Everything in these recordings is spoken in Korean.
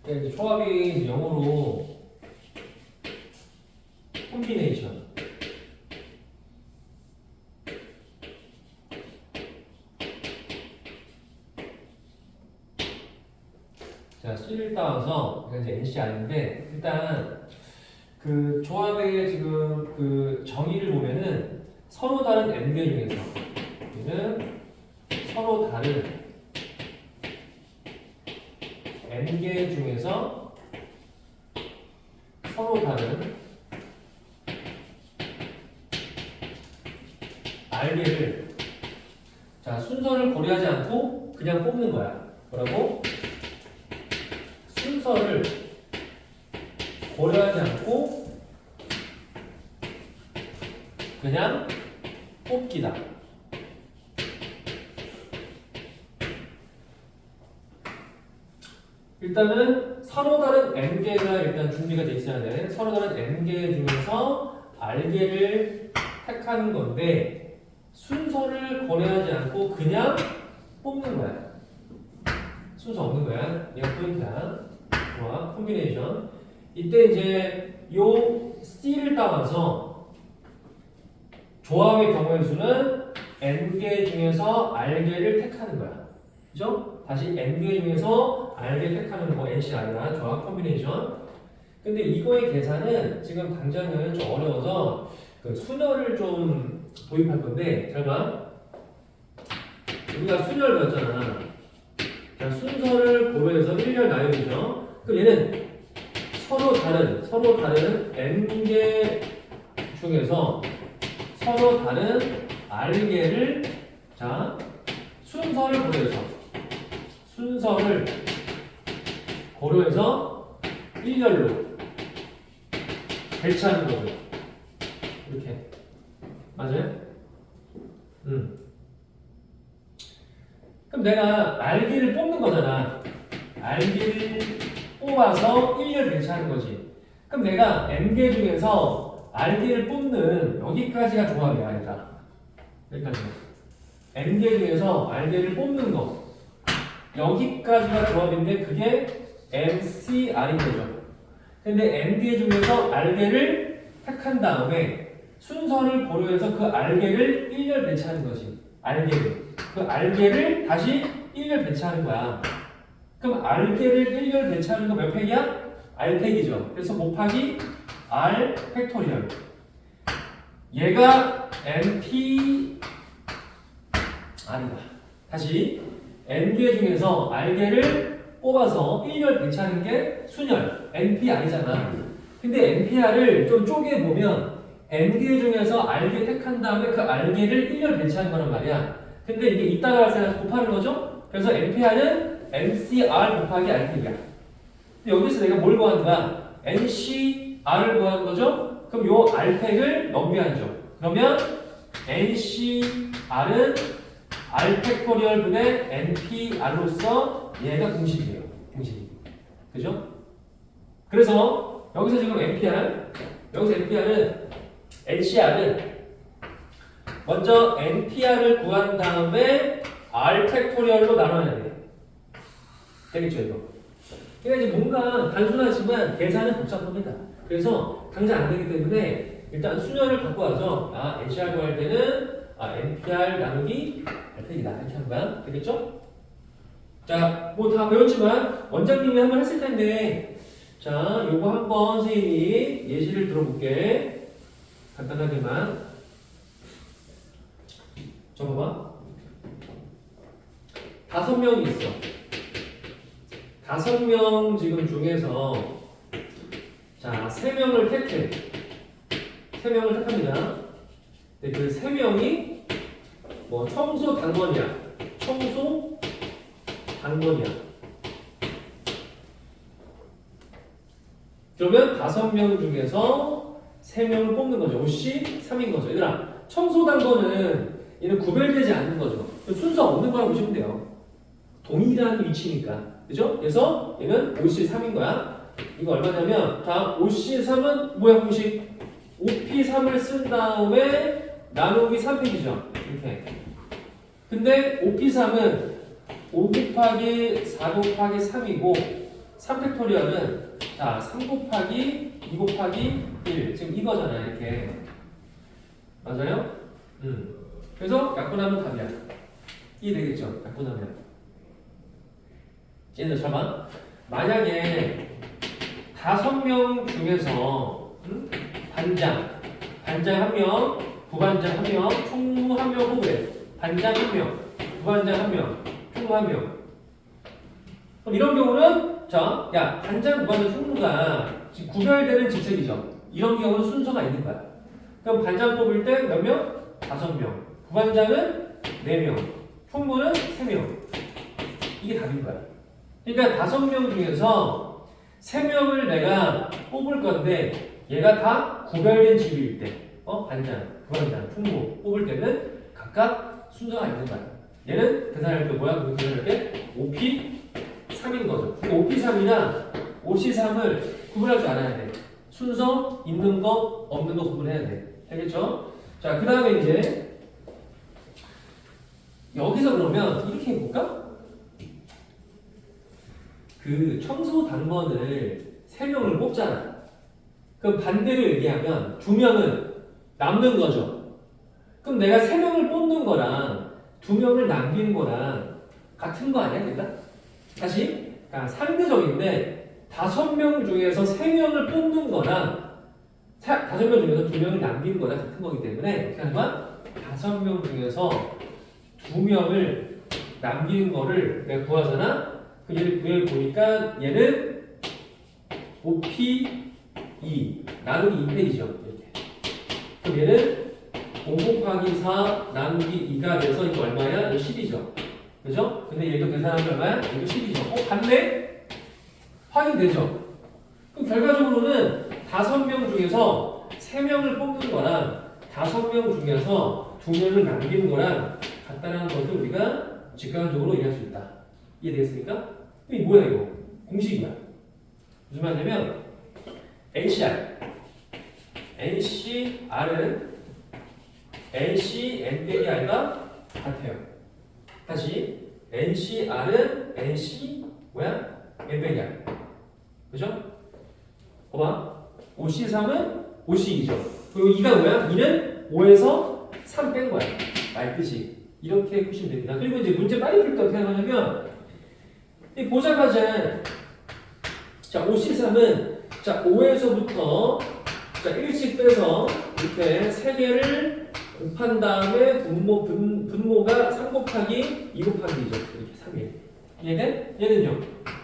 이제 조합이 영어로 콤비네이션. 자, C를 따와서 이건 이제 NCR인데 일단 그 조합의 지금 그 정의를 보면은 서로 다른 N개 중에서 얘는 서로 다른 N개 중에서 서로 다른 R개를 자 순서를 고려하지 않고 그냥 뽑는 거야. 뭐라고? 순서를 고려하지 않고 그냥 뽑기다. 일단은 서로 다른 n개가 일단 준비가 돼 있어야 돼. 서로 다른 n개 중에서 r개를 택하는 건데 순서를 고려하지 않고 그냥 뽑는 거야. 순서 없는 거야. 얘가 포인트야. 좋아. 콤비네이션. 이때 이제 요 C를 따와서 조합의 경우의 수는 n개 중에서 r개를 택하는 거야. 그죠? 다시 n개 중에서 r개 택하는 거 NCR이야. 조합 콤비네이션. 근데 이거의 계산은 지금 당장은 좀 어려워서 그 수녀를 좀 도입할 건데 잘 봐. 우리가 수녀를 배웠잖아. 자, 순서를 고려해서 1렬 나열이죠. 그럼 얘는 서로 다른 n개 중에서 서로 다른 r개를 자 순서를 고려해서 1렬로 배치하는 거죠. 이렇게 맞아요? 그럼 내가 r개를 뽑는 거잖아. r개를 뽑아서 1렬 배치하는 거지. 그럼 내가 n개 중에서 r개를 뽑는 여기까지가 조합이야. 일단 여기까지 n개 중에서 r개를 뽑는 거 여기까지가 조합인데 그게 NCR인 거죠. 근데 n개 중에서 r개를 택한 다음에 순서를 고려해서 그 r개를 1렬 배치하는 거지. 그 r개를 다시 1렬 배치하는 거야. 그럼 r개를 1렬 배치하는 거 몇 팩이야? r팩이죠. 그래서 곱하기 r 팩토리얼. 얘가 np r이다. 다시 n개 중에서 r개를 뽑아서 1렬 배치하는 게 순열 npr이잖아. 근데 npr을 좀 쪼개보면 n개 중에서 r개 택한 다음에 그 r개를 1렬 배치하는 거란 말이야. 근데 이게 이따가 곱하는 거죠? 그래서 npr는 ncr 곱하기 r팩이야. 여기서 내가 뭘 구하는 거야? ncr을 구하는 거죠? 그럼 요 r팩을 넘겨야죠. 그러면 ncr은 r 팩토리얼 분의 npr로서 얘가 공식이에요. 공식이. 그죠? 그래서 여기서 지금 npr은 ncr은 먼저 npr를 구한 다음에 r 팩토리얼로 나눠야 돼. 되겠죠, 이거? 그러니까 이제 뭔가 단순하지만 계산은 복잡합니다. 그래서 당장 안 되기 때문에 일단 수녀를 갖고 와서 NCR 구할 때는 NPR 나누기 R팩이다. 이렇게 하는 거야. 되겠죠? 자, 뭐 다 배웠지만 원장님이 한번 했을 텐데 자, 요거 한번 선생님이 예시를 들어볼게. 간단하게만 적어봐. 5명이 있어. 5명 지금 중에서 자 3명을 택해. 3명을 택합니다. 근데 그 3명이 뭐 청소 당번이야. 그러면 5명 중에서 3명을 뽑는 거죠. 53인 거죠. 얘들아, 청소 당번은 얘는 구별되지 않는 거죠. 순서 없는 거라고 보시면 돼요. 동일한 위치니까. 그죠? 그래서 얘는 53인 거야. 이거 얼마냐면, 자, 53은 뭐야, 공식? 5P3을 쓴 다음에 나누기 3팩이죠. 이렇게. 근데 5P3은 5 곱하기 4 곱하기 3이고, 3팩토리얼은 자, 3 곱하기 2 곱하기 1 지금 이거잖아 이렇게 맞아요? 그래서 약분하면 답이야. 이해되겠죠? 약분하면 얘는 잠깐만 만약에 5명 중에서 반장 1명, 부반장 1명, 총무 1명 후배 반장 1명, 부반장 1명, 총무 1명 그럼 이런 경우는 자, 야 반장, 부반장, 총무가 지금 구별되는 직책이죠. 이런 경우는 순서가 있는 거야. 그럼 반장 뽑을 때 몇 명? 5명 부반장은 4명 총무는 3명 이게 답인 거야. 그러니까 5명 중에서 3명을 내가 뽑을 건데 얘가 다 구별된 직위일 때 반장, 부반장, 총무 뽑을 때는 각각 순서가 있는 거야. 얘는 계산할 때 뭐야? 그럼 계산할 때 OP3인 거죠. OP3이나 OC3을 구분할 줄 알아야 돼. 순서 있는 거 없는 거 구분해야 돼. 알겠죠? 자, 그 다음에 이제 여기서 그러면 이렇게 해볼까? 그 청소 당번을 3명을 뽑잖아. 그럼 반대로 얘기하면 2명은 남는 거죠. 그럼 내가 3명을 뽑는 거랑 2명을 남기는 거랑 같은 거 아니야? 그러니까? 다시 그러니까 상대적인데 5명 중에서 3명을 뽑는 거랑 5명 중에서 2명을 남기는 거랑 같은 거기 때문에 어떻게 하는 거야? 5명 중에서 2명을 남기는 거를 내가 구하잖아? 그 얘를 구해보니까 얘는 OP2 나누기 2팩이죠. 이렇게. 그럼 얘는 5 곱하기 4 나누기 2가 돼서 이거 얼마야? 이거 10이죠. 그죠? 근데 얘도 계산하면 얼마야? 이거 10이죠. 같네? 확인되죠? 그럼 결과적으로는 5명 중에서 3명을 뽑는 거랑 5명 중에서 2명을 남기는 거랑 같다는 것을 우리가 직관적으로 이해할 수 있다. 이해되겠습니까? 이게 뭐야 이거? 공식이야. 무슨 말이냐면 NCR은 NC, N 빼기 R과 같아요. 다시 NCR은 NC 뭐야? N 빼기 R. 그죠? 봐봐. OC3은 OC2죠. 그리고 2가 뭐야? 2는 5에서 3 뺀 거야. 말 뜻이. 이렇게 보시면 됩니다. 그리고 이제 문제 빨리 풀 때 어떻게 하냐면 이 보자마자 자 5C3은 자 5에서부터 자 1씩 빼서 이렇게 3개를 곱한 다음에 분모가 3 곱하기 2 곱하기 2죠. 이렇게 3일. 얘는요.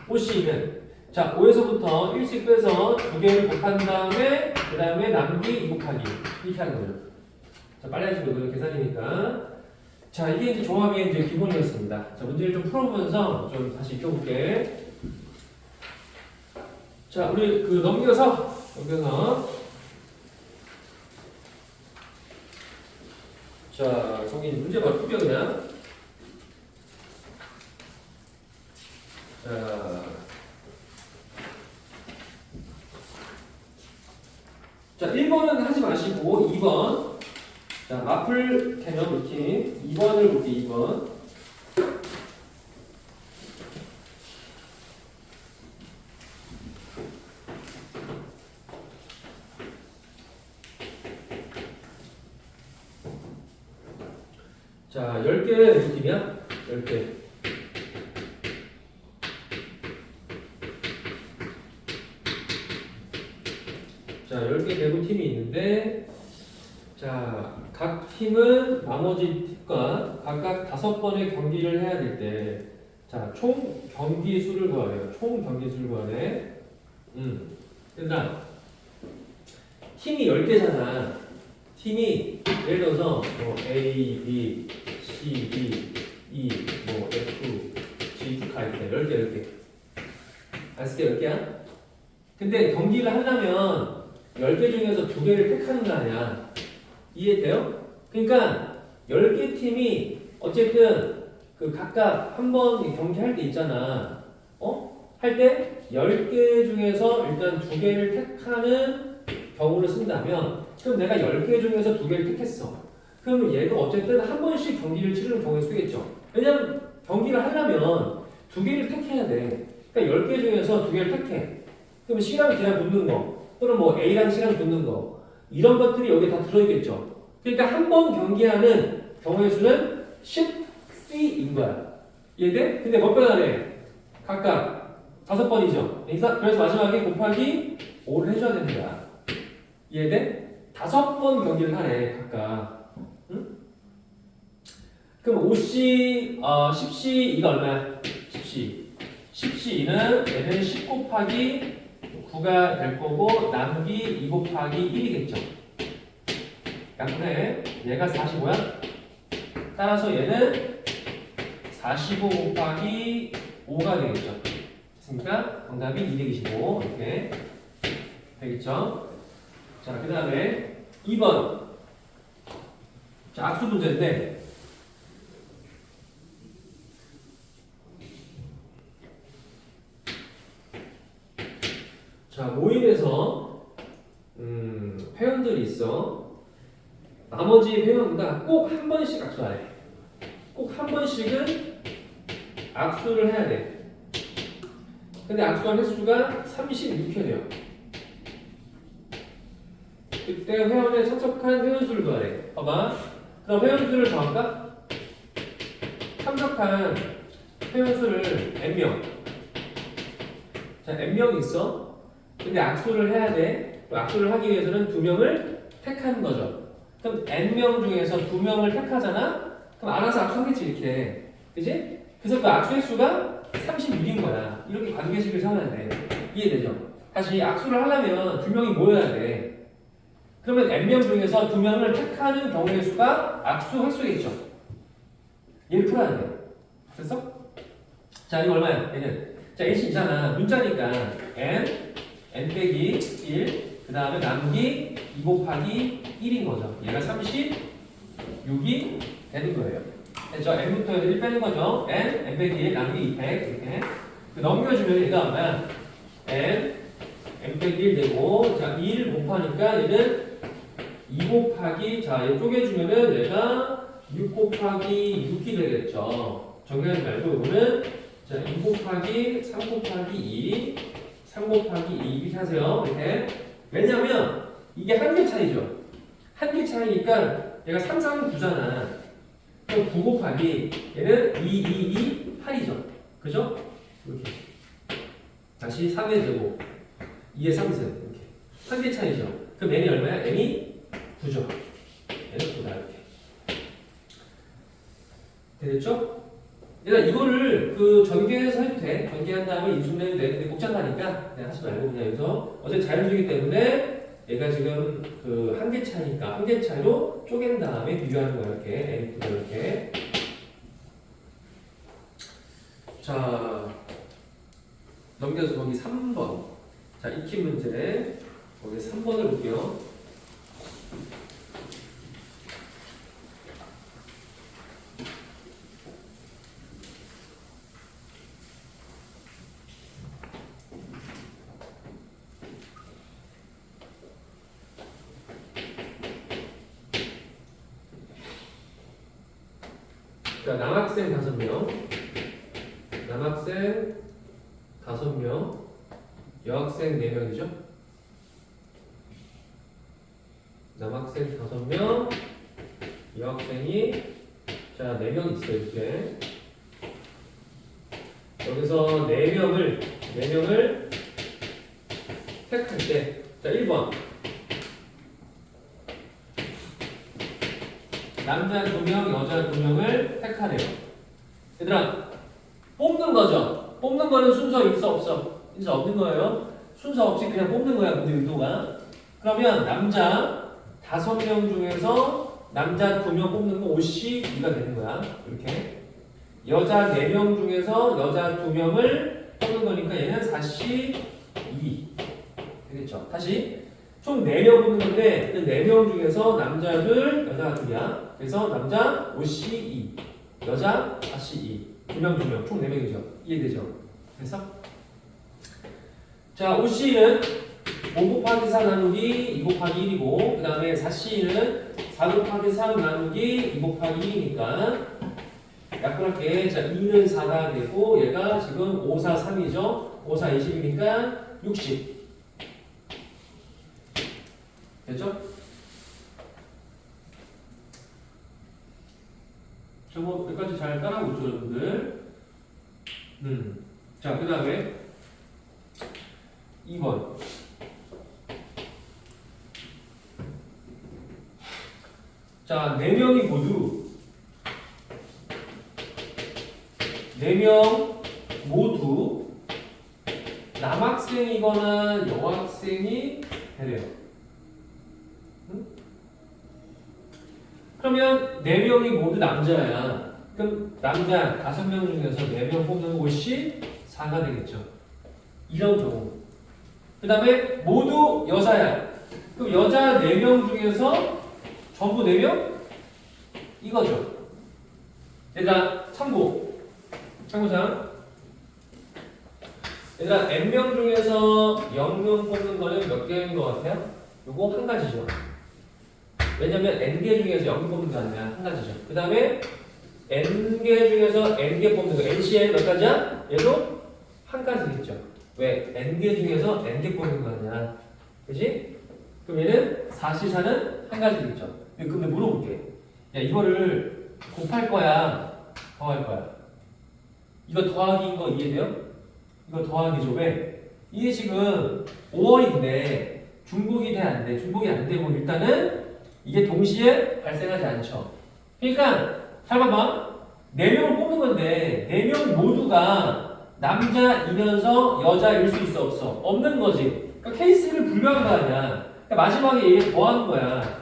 OC는 자 5에서부터 1씩 빼서 2개를 곱한 다음에 그 다음에 남기 2 곱하기 이렇게 하는 거죠. 자 빨리 하시면 이거 계산이니까 자 이게 이제 종합의 이제 기본이었습니다. 자 문제를 좀 풀어보면서 좀 다시 익혀볼게. 자 우리 그 넘겨서 자 거기 문제 바로 풀려 그냥. 자 1번은 하지 마시고 2번 자 마플 개념 루틴 2번을 볼게요. 2번 자 10개 루틴이야? 10개 자 10개 대구 팀이 있는데 자 각 팀은 나머지 팀과 각각 5번의 경기를 해야 될 때 자 총 경기 수를 구하래요. 총 경기 수를 구하래. 그러니까 팀이 10개잖아. 팀이 예를 들어서 뭐 A, B, C, D, E, 뭐 F, G, K 이렇게 10개 안 쓸게 10개야? 근데 경기를 하려면 10개 중에서 2개를 택하는 거 아니야. 이해돼요? 그러니까 10개 팀이 어쨌든 그 각각 한 번 경기할 때 있잖아. 할 때 10개 중에서 일단 2개를 택하는 경우를 쓴다면 그럼 내가 10개 중에서 2개를 택했어. 그러면 얘가 어쨌든 한 번씩 경기를 치르는 경우에 쓰겠죠. 왜냐면 경기를 하려면 2개를 택해야 돼. 그러니까 그러니까 10개 중에서 2개를 택해. 그러면 C랑 D랑 붙는 거, 또는 뭐 A랑 C랑 붙는 거, 이런 것들이 여기에 다 들어있겠죠. 그러니까 한 번 경기하는 경우의 수는 10C인 거야. 이해돼? 근데 몇 번 하래? 각각 5번이죠. 그래서 마지막에 곱하기 5를 해줘야 되는 거야. 이해돼? 5번 경기를 하래, 각각. 응? 그럼 5C, 10C, 이거 얼마야? 10C. 10C2는 얘는 10 곱하기 9가 될 거고, 남기 2 곱하기 1이겠죠. 양분의 얘가 45야? 따라서 얘는 45 곱하기 5가 되겠죠. 됐습니까? 정답이 225 이렇게 되겠죠. 자, 그 다음에 2번. 자, 악수 문제인데 자, 모임에서 회원들이 있어. 나머지 회원보다 꼭 한 번씩 악수하래. 꼭 한 번씩은 악수를 해야 돼. 근데 악수한 횟수가 36회래요. 그때 회원에 참석한 회원수를 구하래. 봐봐. 그럼 회원수를 더할까? 참석한 회원수를 n명. 자, n명이 있어. 근데 악수를 해야 돼. 악수를 하기 위해서는 2명을 택하는 거죠. 그럼 n명 중에서 2명을 택하잖아? 그럼 알아서 악수하겠지, 이렇게. 그지? 그래서 그 악수 횟수가 36인 거야. 이렇게 관계식을 세워야 돼. 이해되죠? 다시 악수를 하려면 2명이 모여야 돼. 그러면 n명 중에서 2명을 택하는 경우의 수가 악수 횟수겠죠. 얘를 풀어야 돼. 됐어? 자, 이거 얼마야? 얘는. 자, n씩 있잖아. 문자니까 n 빼기 1, 그 다음에 남기 2 곱하기 1인 거죠. 얘가 36이 되는 거예요. 됐죠? n부터 1 빼는 거죠. n 빼기 1, 남기 200 이렇게. 넘겨주면 얘가 얼마야? n 빼기 1 되고, 자, 1 곱하니까 얘는 2 곱하기, 자, 얘 쪼개주면은 얘가 6 곱하기 6이 되겠죠. 정리하지 말고 이거는 자, 2 곱하기 3 곱하기 2, 3 곱하기 2 이렇게 하세요. 이렇게. 왜냐면 이게 한 개 차이죠. 한 개 차이니까 얘가 3, 3, 9잖아. 그럼 9 곱하기 얘는 2, 2, 2, 8이죠. 그죠? 이렇게. 다시 3의 제곱, 2의 3승 이렇게. 한 개 차이죠. 그럼 n이 얼마야? n이 9죠. n은 9다 이렇게. 되겠죠? 일단 이거를 그 전개해서 해도 돼. 전개한 다음에 인수분 해도 돼. 근데 복잡하니까 그냥 하지 말고 그냥 여기서 어차피 자연수이기 때문에 얘가 지금 그 한 개 차이니까 한 개 차이로 쪼갠 다음에 비교하는 거야. 이렇게 n분의 이렇게. 자, 넘겨서 거기 3번. 자, 익힌 문제 거기 3번을 볼게요. 자, 남학생 5명, 남학생 5명, 여학생 4명이죠? 남학생 5명, 여학생이 자 4명 있어요. 이렇게 여기서 4명을 택할 때, 자 1번 남자 2명, 여자 2명을 택하래요. 얘들아, 뽑는 거죠? 뽑는 거는 순서 있어, 없어? 있어, 없는 거예요. 순서 없이 그냥 뽑는 거야, 문제 의도가. 그러면 남자 5명 중에서 남자 2명 뽑는 거 52가 되는 거야. 이렇게. 여자 4명 중에서 여자 2명을 뽑는 거니까 얘는 42 되겠죠. 다시. 총 4명 뽑는 건데 그 4명 중에서 남자 2, 여자 2야. 그래서 남자 52, 여자 42, 2명, 총 4명이죠. 이해되죠? 그래서 자, 5C는 5 곱하기 4 나누기 2 곱하기 1이고 그 다음에 4C는 4 곱하기 3 나누기 2 곱하기 2니까 약분할게. 자, 2는 4가 되고 얘가 지금 5, 4, 3이죠. 5, 4, 20이니까 60. 됐죠? 저거 몇 가지 잘 따라하고 있죠, 여러분들. 자, 그 다음에 2번. 자, 4명이 모두 4명 모두 남학생이거나 여학생이 되래요. 응? 그러면 4명이 모두 남자야. 그럼 남자 5명 중에서 4명 뽑는 곳이 4가 되겠죠. 이런 경우. 그 다음에 모두 여자야. 그럼 여자 4명 중에서 전부 4명? 이거죠. 얘들아, 참고장. 얘들아, n명 중에서 0명 뽑는 거는 몇 개인 것 같아요? 요거 한 가지죠. 왜냐면 n개 중에서 0개 뽑는 게 아니라 한 가지죠. 그 다음에 n개 중에서 n개 뽑는 거. NC는 몇 가지야? 얘도 한 가지겠죠. 왜? n개 중에서 n개 뽑는 거 아니야. 그지? 그럼 얘는 4C4는 한 가지겠죠. 근데 물어볼게. 야, 이거를 곱할 거야? 더할 거야? 이거 더하기인 거 이해돼요? 이거 더하기죠. 왜? 이게 지금 5월인데 중복이 돼, 안 돼? 중복이 안 되고 일단은 이게 동시에 발생하지 않죠. 그러니까 잘 봐봐. 4명을 뽑는 건데 4명 모두가 남자이면서 여자일 수 있어, 없어? 없는 거지. 그러니까 케이스를 분류한 거 아니야. 그러니까 마지막에 얘 더하는 거야.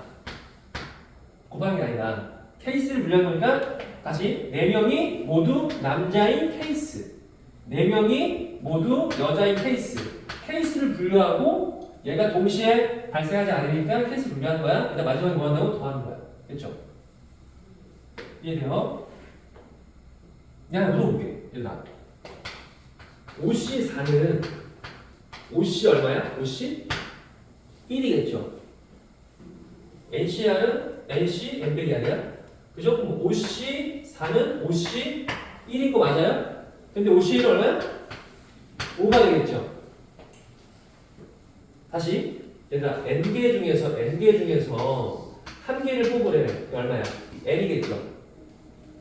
곱하는 게 아니라 케이스를 분류한 거니까 다시 4명이 모두 남자인 케이스, 4명이 모두 여자인 케이스. 케이스를 분류하고 얘가 동시에 발생하지 않으니까 케이스를 분류한 거야. 일단 마지막에 뭐 한다고? 더하는 거야. 됐죠? 이해돼요? 야, 물어볼게. 얘들아. 5C4는 5C 얼마야? 5C? 1이겠죠? NCR은 NC n백이 아니야? 그죠? 그럼 5C4는 5C 1인 거 맞아요? 근데 5C 1은 얼마야? 5가 되겠죠? 다시 얘들아, n개 중에서 한 개를 뽑으래. 얼마야? n이겠죠?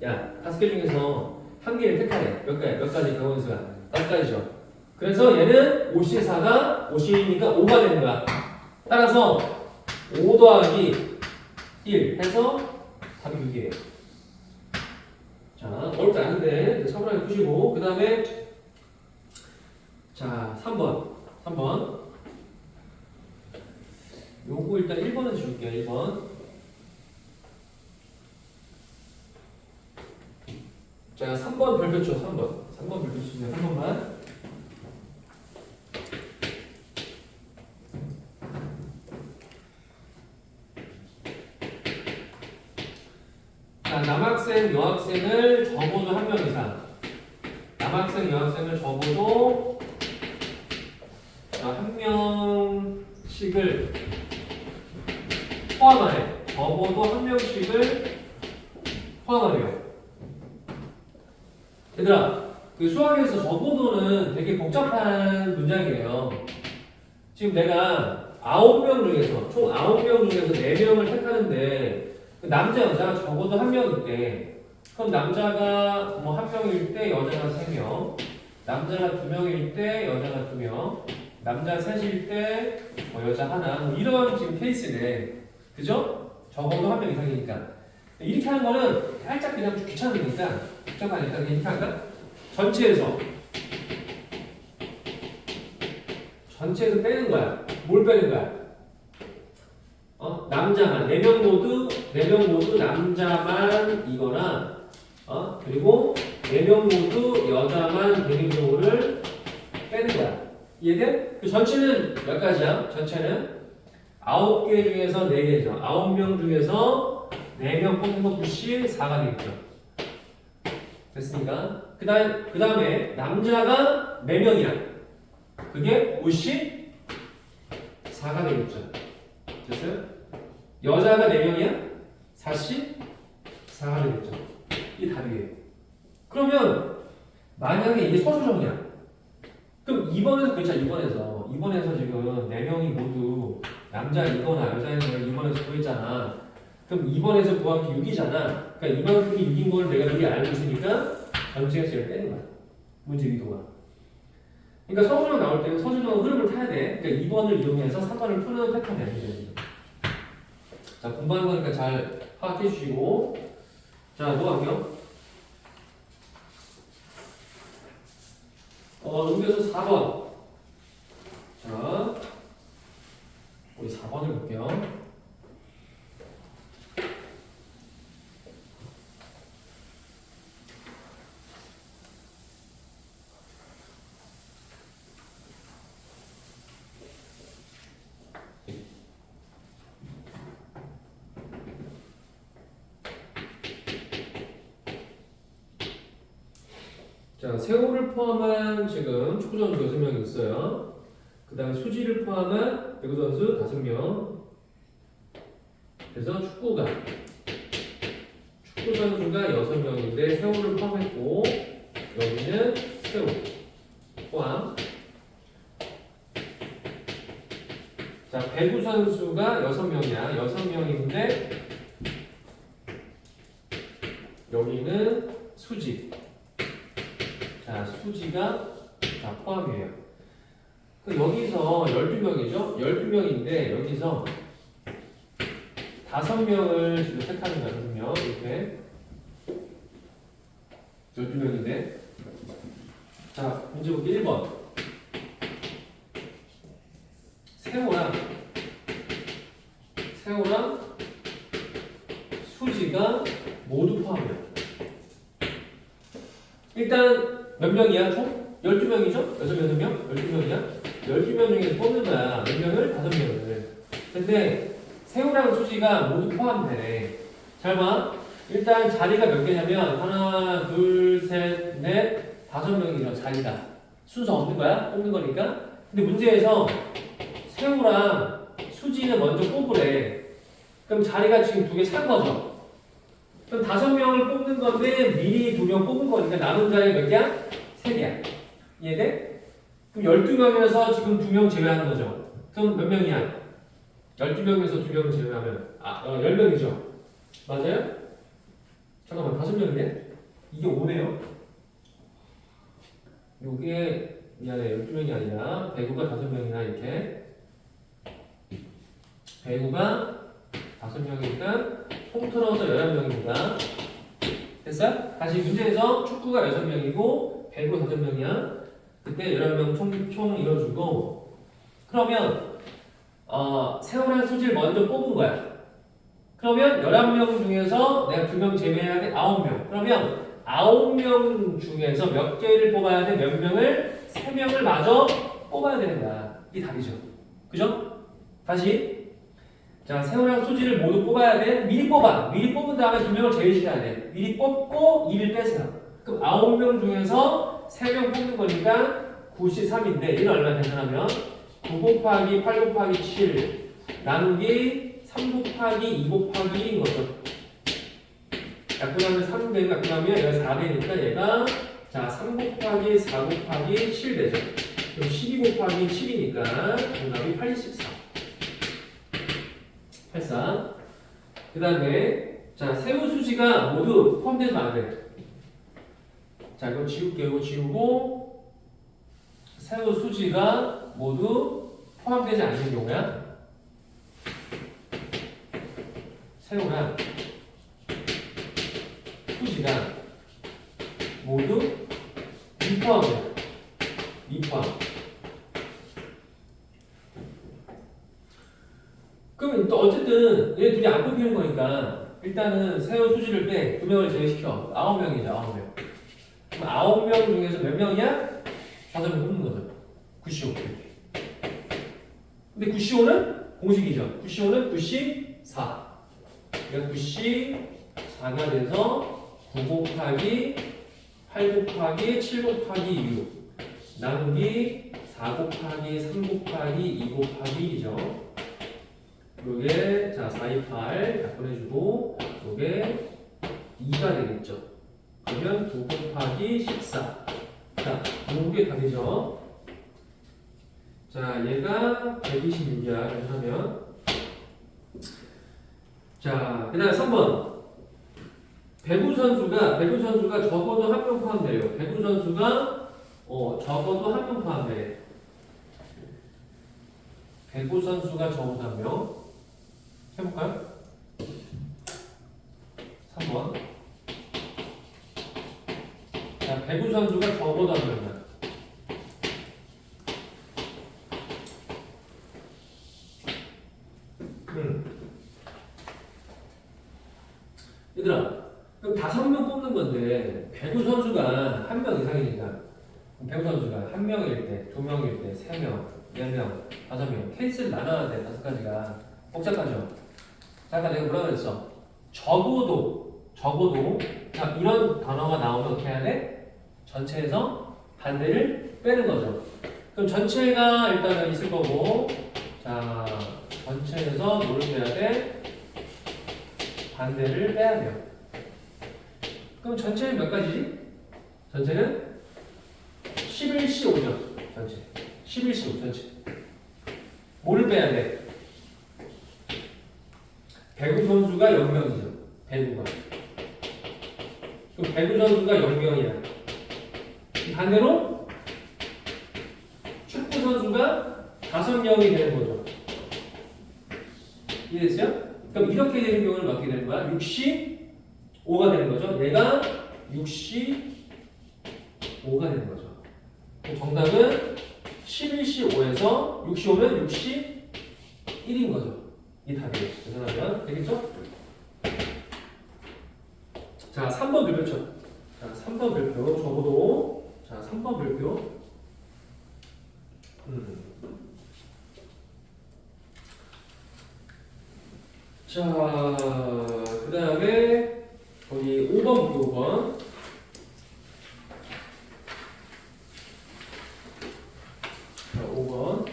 야, 5개 중에서 한 개를 택하래. 몇 가지 경우수가? 5가지죠. 그래서 얘는 5C4가 5C1이니까 5가 되는 거야. 따라서 5 더하기 1 해서 답이 6이에요. 자, 어렵지 않은데 차분하게 푸시고 그 다음에 자, 3번 요거 일단 1번은 줄게요. 1번. 자, 3번 별표 쳐. 3번 별표 치세요. 한 번만. 자, 남학생, 여학생을 적어도 한 명 이상. 남학생, 여학생을 적어도 한 명씩을 포함하래. 적어도 한 명씩을 포함하래요. 얘들아, 그 수학에서 적어도는 되게 복잡한 문장이에요. 지금 내가 9명 중에서, 총 9명 중에서 4명을 택하는데, 남자, 여자가 적어도 한 명인데, 그럼 남자가 뭐 한 명일 때 여자가 3명, 남자가 2명일 때 여자가 2명, 남자 셋일 때 뭐 여자 하나, 뭐 이런 지금 케이스네. 그죠? 적어도 한 명 이상이니까. 이렇게 하는 거는 살짝 그냥 좀 귀찮으니까, 복잡하니까 그냥 이렇게 할까? 전체에서 빼는 거야. 뭘 빼는 거야? 남자만 4명 모두 남자만이거나 그리고 4명 모두 여자만 되는 경우를 빼는 거야. 이해돼? 그 전체는 몇 가지야? 전체는 9개 중에서 4개죠. 9명 중에서 4명 뽑는 것 없이 4가 되겠죠. 됐습니까? 그 다음에 남자가 4명이야. 그게 54가 되겠죠. 됐어요? 여자가 4명이야? 44가 되겠죠. 이게 답이에요. 그러면 만약에 이게 서술형이야. 그럼 2번에서 그렇잖아. 2번에서 지금 4명이 모두 남자이거나 여자인 걸 2번에서 구했잖아. 그럼 2번에서 구한 게 6이잖아. 그러니까 2번 이 6인 걸 내가 미리 알고 있으니까 전체가 제일 빼는 거야. 문제 위도가. 그러니까 서술형 나올 때는 서술형 흐름을 타야 돼. 그러니까 2번을 이용해서 3번을 푸는 패턴이야. 자, 공부하는 거니까 잘 파악해 주시고. 자, 넘어갈게요. 넘겨서 4번. 자, 우리 4번을 볼게요. 자, 세호를 포함한 지금 축구 선수 6명이 있어요. 그 다음에 수지를 포함한 배구 선수 5명. 그래서 축구 선수가 6명인데 세호를 포함했고 여기는 세호 포함. 자, 배구 선수가 6명이야. 6명인데 여기는 수지. 자, 수지가 포함이에요. 여기서 12명이죠? 12명인데 여기서 5명을 지금 택하는 거야. 5명 이렇게 12명인데 자, 문제 보기 1번 세호랑 수지가 모두 포함이야. 일단 몇 명이야? 총? 12명이죠? 6명? 12명이야? 12명 중에서 뽑는 거야. 몇 명을? 5명을. 근데 세호랑 수지가 모두 포함되네. 잘 봐. 일단 자리가 몇 개냐면 하나, 둘, 셋, 넷, 5명이죠. 자리가. 순서 없는 거야? 뽑는 거니까. 근데 문제에서 세호랑 수지는 먼저 뽑으래. 그럼 자리가 지금 2개 찬 거죠. 그럼 5명을 뽑는 건데 미리 2명 뽑은 거니까 남은 자리가 몇 개야? 3개야. 이해돼? 그럼 12명에서 지금 2명 제외하는 거죠. 그럼 몇 명이야? 12명에서 2명 제외하면 10명이죠. 맞아요? 잠깐만, 5명이네? 이게 5네요? 요게 미안해, 12명이 아니라 배구가 5명이나 이렇게 배구가 5명이니까 통틀어서 11명입니다. 됐어? 다시 문제에서 축구가 6명이고 배구 5명이야. 그때 11명 총 이뤄주고 그러면 세호랑 수지를 먼저 뽑은 거야. 그러면 11명 중에서 내가 2명 제외해야 돼? 9명. 그러면 9명 중에서 몇 개를 뽑아야 돼? 몇 명을? 3명을 마저 뽑아야 되는 거야. 이게 답이죠. 그죠? 다시 자, 세호랑 수지를 모두 뽑아야 돼? 미리 뽑아. 미리 뽑은 다음에 2명을 제외시켜야 돼. 미리 뽑고 2를 빼세요. 그럼 9명 중에서 3명 뽑는 거니까 93인데 이는 얼마 계산하면 9 곱하기 8 곱하기 7 나누기 3 곱하기 2 곱하기 1인 거죠. 약분하면 3되고 약분하면 얘가 4되니까 얘가 자 3 곱하기 4 곱하기 7 되죠. 그럼 12 곱하기 7이니까 정답이 84. 84. 그 다음에 자 세호 수지가 모두 포함되지 않아야 돼. 자 이거 지울게요. 이거 지우고 세호 수지가 모두 포함되지 않는 경우야. 세호랑 수지가 모두 미포함이야. 미포함. 그럼 또 어쨌든 얘 둘이 안 뽑히는 거니까 일단은 세호 수지를 빼 2명을 제외시켜. 9명이죠. 9명. 그럼 9명 중에서 몇 명이야? 5명 뽑는 거죠. 95. 근데 95는 공식이죠. 95는 94. 그러니까 94가 돼서 9 곱하기 8 곱하기 7 곱하기 6 나누기 4 곱하기 3 곱하기 2 곱하기 1이죠. 요게 자 428 약분해주고 요게 2가 되겠죠. 그러면 9 곱하기 14. 자, 요게 답이죠. 자, 얘가 126이야. 이렇게 하면. 자, 그 다음에 3번. 배구 선수가 적어도 한 명 포함돼요. 배구 선수가 적어도 한 명 포함돼. 배구 선수가 적어도 한 명. 해볼까요? 3번. 자, 배구 선수가 적어도 한 명이야. 얘들아, 그럼 5명 뽑는 건데 배구 선수가 한 명 이상이니까 배구 선수가 한 명일 때, 2명일 때, 3명, 4명, 5명 케이스를 나눠야 돼. 5가지가 복잡하죠. 자, 아까 내가 뭐라 그랬어? 적어도 자, 이런 단어가 나오면 어떻게 해야 돼? 전체에서 반대를 빼는 거죠. 그럼 전체가 일단은 있을 거고, 자, 전체에서 뭐를 빼야 돼? 반대를 빼야 돼요. 그럼 전체는 몇 가지지? 전체는 11시 5죠. 전체 11시 5 전체. 뭐를 빼야 돼? 배구 선수가 0명이죠. 배구가. 그럼 배구 선수가 0명이야. 반대로 축구 선수가 5명이 되는 거죠. 이해됐어요? 그럼 이렇게 되는 경우는 어떻게 되는 거야? 65가 되는 거죠. 얘가 65가 되는 거죠. 정답은 11시 5에서 65면 61인 거죠. 이 답이에요. 계산하면 되겠죠? 자, 3번 별표죠. 자, 3번 별표 적어도 자, 3번 별표 자, 그 다음에 거기 5번 볼게요. 5번. 자, 5번.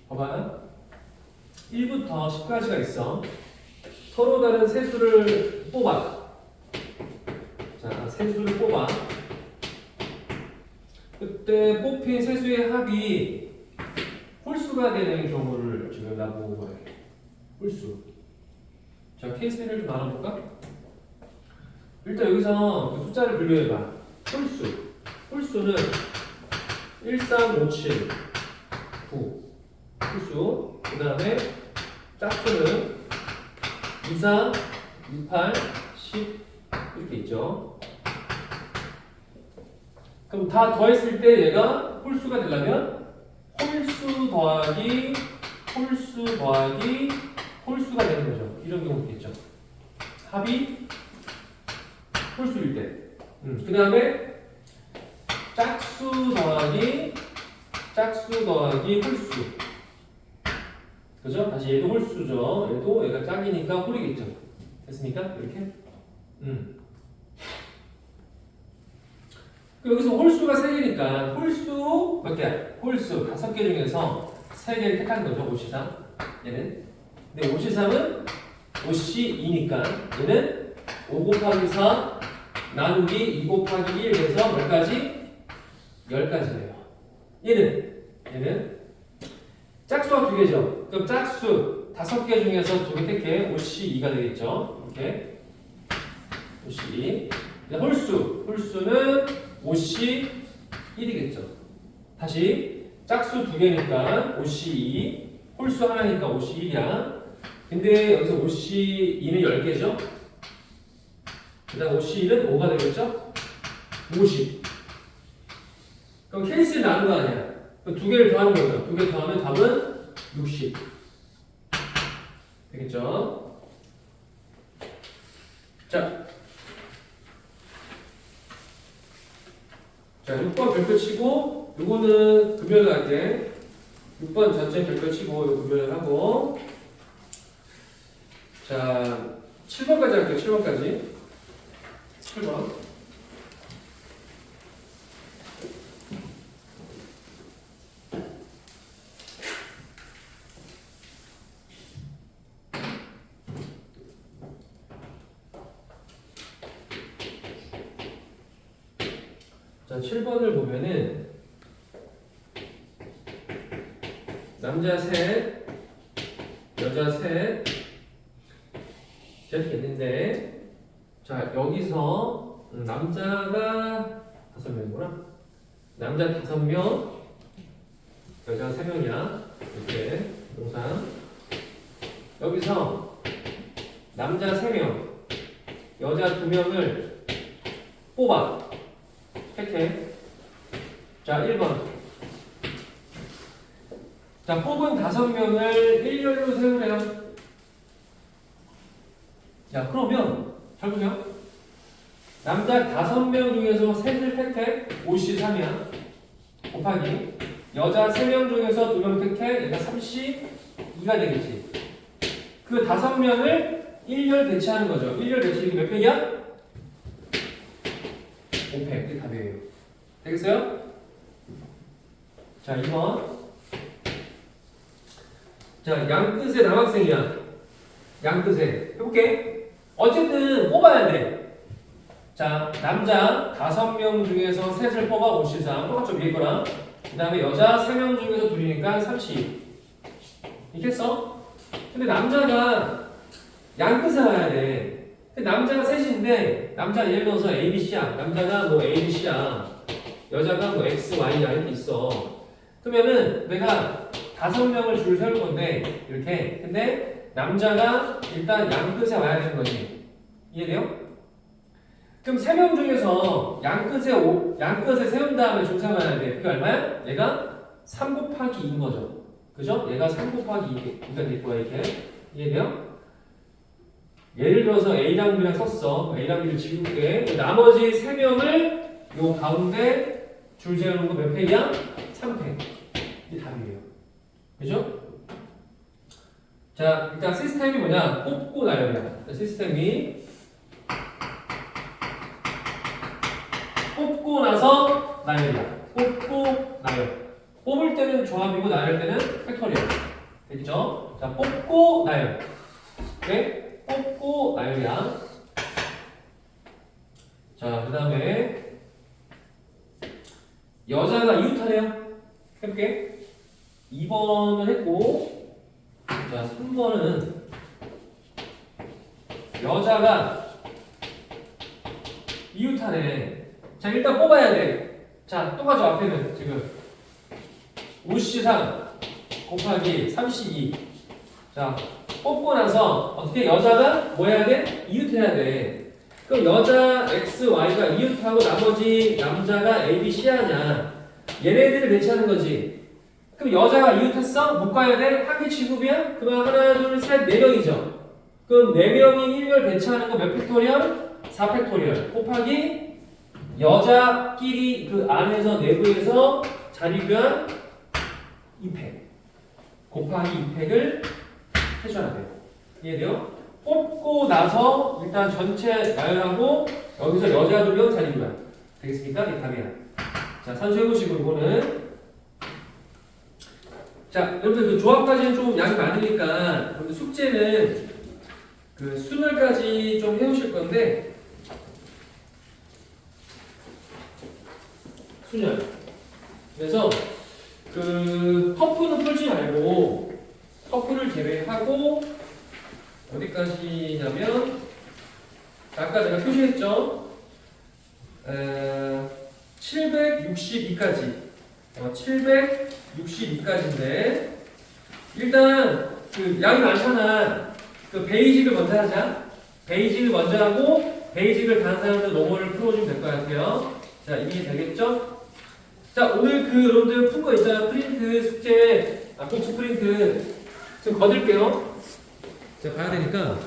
봐봐. 1부터 10까지가 있어. 서로 다른 세 수를 뽑아. 자, 세 수를 뽑아. 그때 뽑힌 세 수의 합이 홀수가 되는 경우를 지금 나보고 봐요. 홀수. 자, 케이스를 좀 나눠볼까? 일단 여기서 그 숫자를 분류해봐. 홀수. 홀수는 1, 3, 5, 7, 9. 홀수. 그 다음에 짝수는 2, 4, 6, 8, 10 이렇게 있죠. 그럼 다 더했을 때 얘가 홀수가 되려면 홀수 더하기 홀수 더하기 홀수가 되는 거죠. 이런 경우 있겠죠. 합이 홀수일 때. 그 다음에 짝수 더하기 홀수. 그죠? 다시 얘도 홀수죠. 얘가 짝이니까 홀이겠죠. 됐습니까? 이렇게? 여기서 홀수가 3개니까 홀수 몇 개야? 홀수 5개 중에서 3개를 택한 거죠. 5C3 얘는. 근데 5C3은 5C2니까 얘는 5 곱하기 4 나누기 2 곱하기 1 해서 몇 가지? 10가지예요. 얘는 짝수가 2개죠. 그럼 짝수 5개 중에서 2개 택해 5C2가 되겠죠. 이렇게 5C2. 홀수는 5C1이겠죠. 다시 짝수 2개니까 5C2, 홀수 하나니까 5C1이야. 근데 여기서 5C2는 10개죠. 그 다음 5C1은 5가 되겠죠. 50. 그럼 케이스를 나눈 거 아니야. 그럼 두 개를 더하는 거죠. 두 개 더하면 답은 60. 되겠죠? 자, 6번 별표 치고, 요거는 구별을 할게. 6번 전체 별표 치고, 요 구별을 하고. 자, 7번까지 할게요. 7번까지. 7번. 자, 7번을 보면은 남자 셋, 여자 셋 이렇게 있는데, 자, 여기서 남자가 5명이구나. 남자 5명, 여자 3명이야. 이렇게 동상. 여기서 남자 3명, 여자 2명을 뽑아. 택해. 자, 1번. 자, 뽑은 5명을 일렬로 세우래요. 자, 그러면 잘 보세요. 남자 5명 중에서 셋을 택해. 53이야. 곱하기 여자 3명 중에서 2명 택해. 얘가 32가 되겠지. 그 5명을 일렬 배치하는 거죠. 일렬 배치 이게 몇 팩이야? 5팩. 이게 답이에요. 되겠어요? 자, 2번. 자, 양끝의 남학생이야. 양끝에. 해볼게. 어쨌든 뽑아야 돼. 자, 남자 5명 중에서 셋을 뽑아 53. 똑같죠? 위에 거랑. 그 다음에 여자 3명 중에서 둘이니까 30. 있겠어? 근데 남자가 양끝에 와야 돼. 근데 남자가 셋인데, 남자 예를 들어서 A, B, C야. 남자가 뭐 A, B, C야. 여자가 뭐 X, Y야. 이렇게 있어. 그러면은 내가 5명을 줄 세울 건데, 이렇게. 근데 남자가 일단 양끝에 와야 되는 거지. 이해돼요? 그럼 3명 중에서 양끝에 세운 다음에 줄 세워야 돼. 그게 얼마야? 얘가 3 곱하기 2인 거죠. 그죠? 얘가 3 곱하기 2. 그러니까 될 거야, 이렇게. 이해돼요? 예를 들어서 A랑 B랑 썼어. A랑 B를 지울게. 나머지 3명을 요 가운데 줄 세우는 거 몇 팩이야? 3팩. 이게 답이에요. 그죠? 자, 일단 시스템이 뭐냐? 뽑고 나열이야. 시스템이 뽑고 나서 나열이야. 뽑고 나열. 뽑을 때는 조합이고 나열 때는 팩토리얼. 되겠죠? 자, 뽑고 나열. 오케이? 뽑고 나열이야. 자, 그 다음에 여자가 이웃하네요. 해볼게. 2번을 했고, 자, 3번은 여자가 이웃하네. 자, 일단 뽑아야 돼. 자, 똑같죠? 앞에는 지금 53 곱하기 32. 자, 뽑고 나서 어떻게 여자가 뭐 해야 돼? 이웃해야 돼. 그럼 여자 X, Y가 이웃하고 나머지 남자가 A, B, C 하냐? 얘네들을 배치하는 거지. 그럼 여자가 이웃했어? 묶어야 돼? 한 개 취급이야? 그럼 하나, 둘, 셋, 4명이죠. 그럼 4명이 일렬 배치하는 거 몇 팩토리얼? 4팩토리얼. 곱하기 여자끼리 그 안에서 내부에서 자리 교환 2팩. 곱하기 2팩을 해줘야 돼요. 이해돼요? 뽑고 나서 일단 전체 나열하고 여기서 여자 2명 자리 교환. 되겠습니까? 이 답이야. 자, 산수해보시고 이거는. 자, 여러분들 그 조합까지는 좀 양이 많으니까 여러분들 숙제는 그 순열까지 좀 해오실 건데, 순열. 그래서 그 터프는 풀지 말고 터프를 제외하고 어디까지냐면, 아까 내가 표시했죠? 762까지. 762까지인데 일단 그 양이 많잖아. 그 베이직을 먼저 하자. 베이직을 먼저 하고 베이직을 다른 사람들 노멀을 풀어주면 될 것 같아요. 자, 이해 되겠죠? 자, 오늘 그 여러분들 푼 거 있잖아요. 프린트 숙제, 공식 프린트. 지금 거둘게요. 제가 가야 되니까.